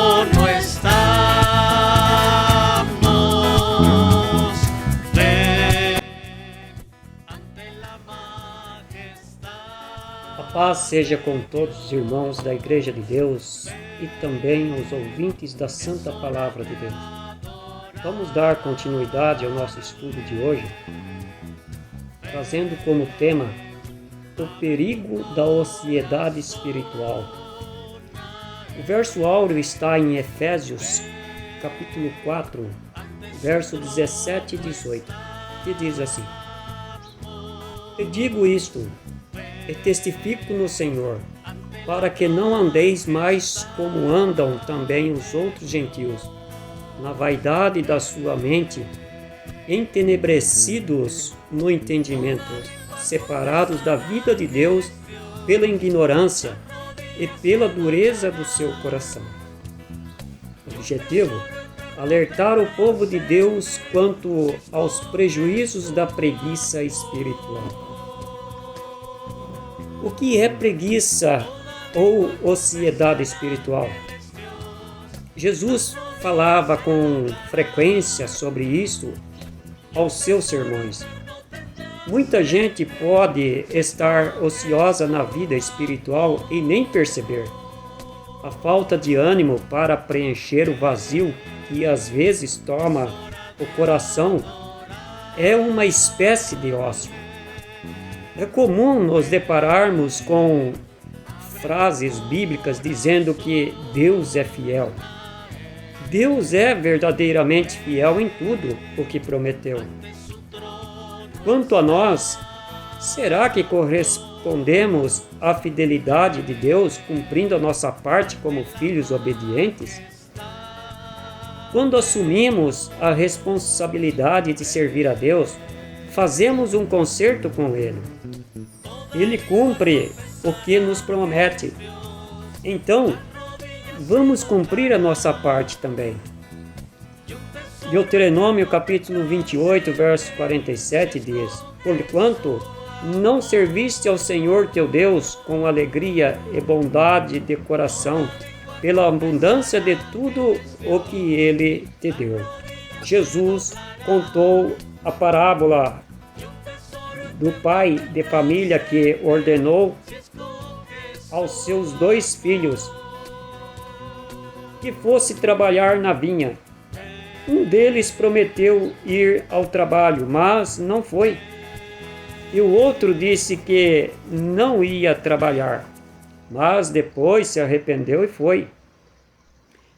trono estamos ante la majestad. A paz seja com todos os irmãos da Igreja de Deus e também os ouvintes da Santa Palavra de Deus. Vamos dar continuidade ao nosso estudo de hoje, trazendo como tema o perigo da ociedade espiritual. O verso áureo está em Efésios, capítulo 4, verso 17 e 18, que diz assim: "E digo isto, e testifico no Senhor, para que não andeis mais como andam também os outros gentios, na vaidade da sua mente, entenebrecidos no entendimento, separados da vida de Deus pela ignorância e pela dureza do seu coração." Objetivo: alertar o povo de Deus quanto aos prejuízos da preguiça espiritual. O que é preguiça ou ociedade espiritual? Jesus falava com frequência sobre isso aos seus sermões. Muita gente pode estar ociosa na vida espiritual e nem perceber. A falta de ânimo para preencher o vazio que às vezes toma o coração é uma espécie de ócio. É comum nos depararmos com frases bíblicas dizendo que Deus é fiel. Deus é verdadeiramente fiel em tudo o que prometeu. Quanto a nós, será que correspondemos à fidelidade de Deus cumprindo a nossa parte como filhos obedientes? Quando assumimos a responsabilidade de servir a Deus, fazemos um concerto com Ele. Ele cumpre o que nos promete. Então, vamos cumprir a nossa parte também. Deuteronômio capítulo 28, verso 47 diz: "Porquanto não serviste ao Senhor teu Deus com alegria e bondade de coração, pela abundância de tudo o que Ele te deu." Jesus contou a parábola do pai de família que ordenou aos seus 2 filhos que fosse trabalhar na vinha. Um deles prometeu ir ao trabalho, mas não foi. E o outro disse que não ia trabalhar, mas depois se arrependeu e foi.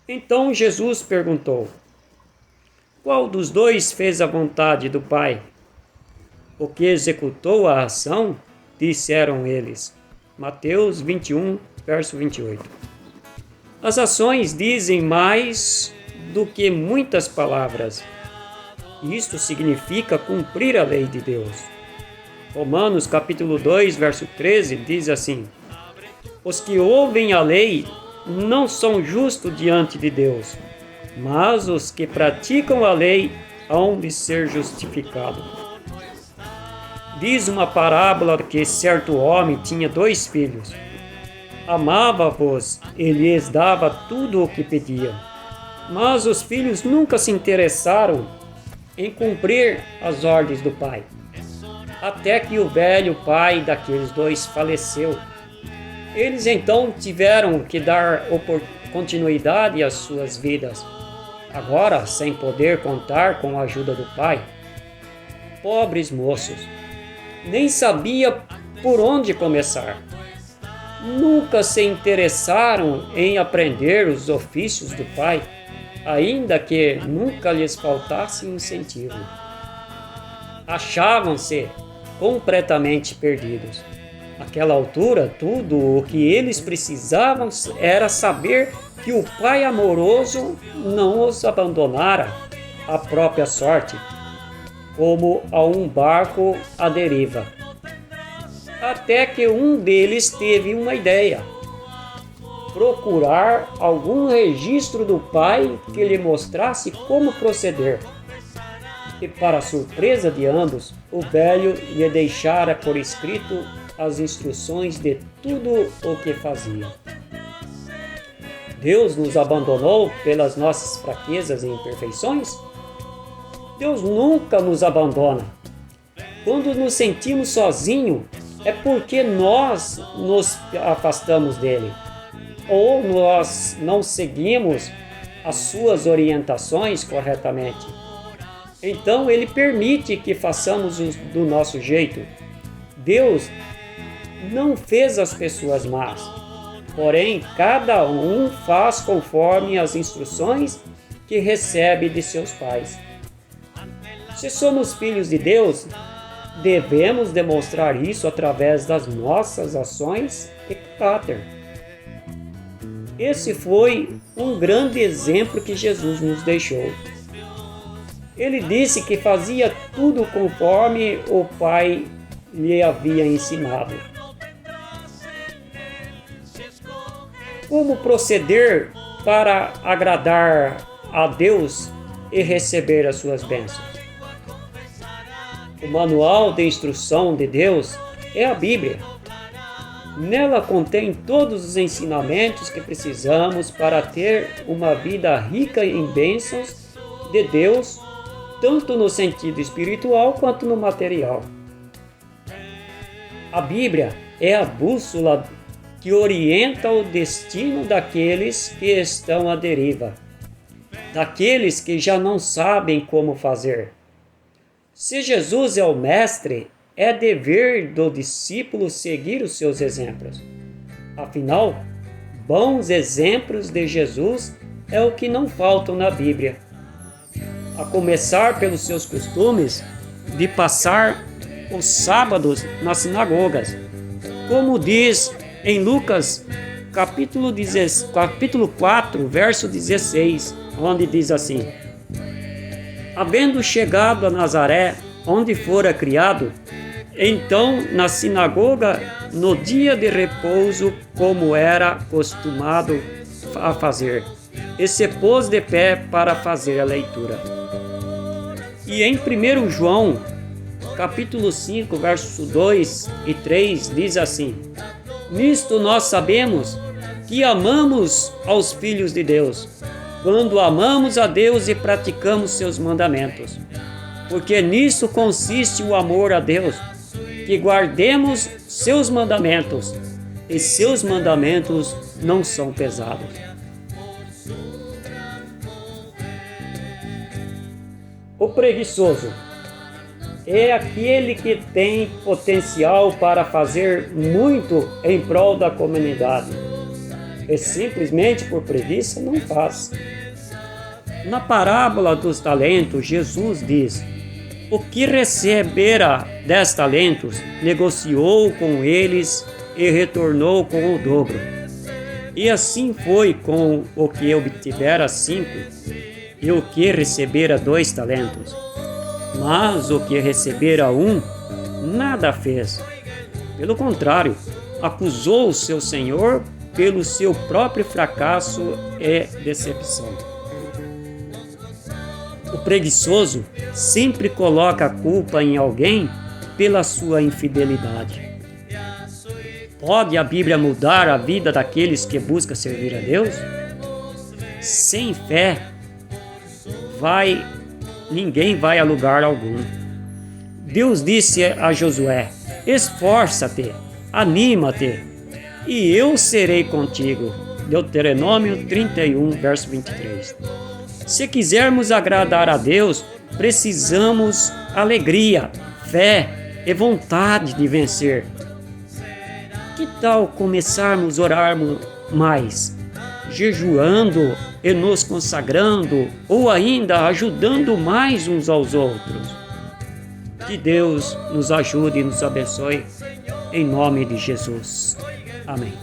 Então Jesus perguntou: "Qual dos 2 fez a vontade do Pai?" "O que executou a ação?" disseram eles. Mateus 21, verso 28. As ações dizem mais do que muitas palavras. Isto significa cumprir a lei de Deus. Romanos capítulo 2, verso 13 diz assim: "Os que ouvem a lei não são justos diante de Deus, mas os que praticam a lei hão de ser justificados." Diz uma parábola que certo homem tinha 2 filhos. Amava-os e lhes dava tudo o que pediam. Mas os filhos nunca se interessaram em cumprir as ordens do pai. Até que o velho pai daqueles 2 faleceu. Eles então tiveram que dar continuidade às suas vidas, agora sem poder contar com a ajuda do pai. Pobres moços, nem sabia por onde começar. Nunca se interessaram em aprender os ofícios do pai, ainda que nunca lhes faltasse incentivo. Achavam-se completamente perdidos. Naquela altura, tudo o que eles precisavam era saber que o Pai amoroso não os abandonara à própria sorte, como a um barco à deriva. Até que um deles teve uma ideia: procurar algum registro do pai que lhe mostrasse como proceder. E para surpresa de ambos, o velho lhe deixara por escrito as instruções de tudo o que fazia. Deus nos abandonou pelas nossas fraquezas e imperfeições? Deus nunca nos abandona. Quando nos sentimos sozinhos, é porque nós nos afastamos dele, ou nós não seguimos as suas orientações corretamente. Então ele permite que façamos do nosso jeito. Deus não fez as pessoas más, porém cada um faz conforme as instruções que recebe de seus pais. Se somos filhos de Deus, devemos demonstrar isso através das nossas ações e caráter. Esse foi um grande exemplo que Jesus nos deixou. Ele disse que fazia tudo conforme o Pai lhe havia ensinado. Como proceder para agradar a Deus e receber as suas bênçãos? O manual de instrução de Deus é a Bíblia. Nela contém todos os ensinamentos que precisamos para ter uma vida rica em bênçãos de Deus, tanto no sentido espiritual quanto no material. A Bíblia é a bússola que orienta o destino daqueles que estão à deriva, daqueles que já não sabem como fazer. Se Jesus é o mestre, é dever do discípulo seguir os seus exemplos. Afinal, bons exemplos de Jesus é o que não faltam na Bíblia. A começar pelos seus costumes de passar os sábados nas sinagogas. Como diz em Lucas, capítulo 4, verso 16, onde diz assim: havendo chegado a Nazaré, onde fora criado, então na sinagoga, no dia de repouso, como era acostumado a fazer, e se pôs de pé para fazer a leitura. E em 1 João, capítulo 5, versos 2 e 3, diz assim: nisto nós sabemos que amamos aos filhos de Deus, quando amamos a Deus e praticamos seus mandamentos. Porque nisso consiste o amor a Deus, que guardemos seus mandamentos, e seus mandamentos não são pesados. O preguiçoso é aquele que tem potencial para fazer muito em prol da comunidade, e simplesmente por preguiça não faz. Na parábola dos talentos, Jesus diz: o que recebera 10 talentos, negociou com eles e retornou com o dobro. E assim foi com o que obtivera 5, e o que recebera 2 talentos. Mas o que recebera 1, nada fez. Pelo contrário, acusou o seu senhor pelo seu próprio fracasso e decepção. O preguiçoso sempre coloca a culpa em alguém pela sua infidelidade. Pode a Bíblia mudar a vida daqueles que buscam servir a Deus? Sem fé, ninguém vai a lugar algum. Deus disse a Josué: esforça-te, anima-te, e eu serei contigo. Deuteronômio 31, verso 23. Se quisermos agradar a Deus, precisamos alegria, fé e vontade de vencer. Que tal começarmos a orarmos mais, jejuando e nos consagrando, ou ainda ajudando mais uns aos outros? Que Deus nos ajude e nos abençoe, em nome de Jesus. Amém.